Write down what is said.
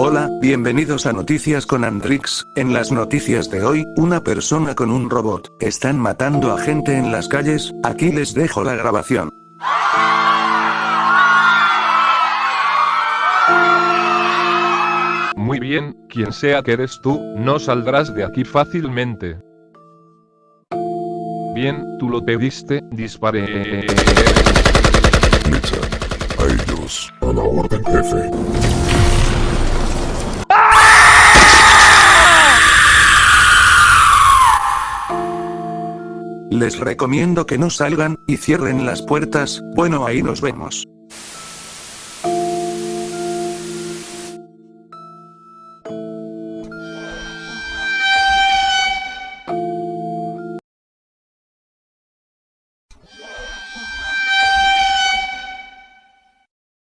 Hola, bienvenidos a Noticias con Andrix. En las noticias de hoy, una persona con un robot. Están matando a gente en las calles. Aquí les dejo la grabación. Muy bien, quien sea que eres tú, no saldrás de aquí fácilmente. Bien, tú lo pediste, disparé. Flecha. A ellos. A la orden, jefe. Les recomiendo que no salgan, y cierren las puertas. Bueno, ahí nos vemos.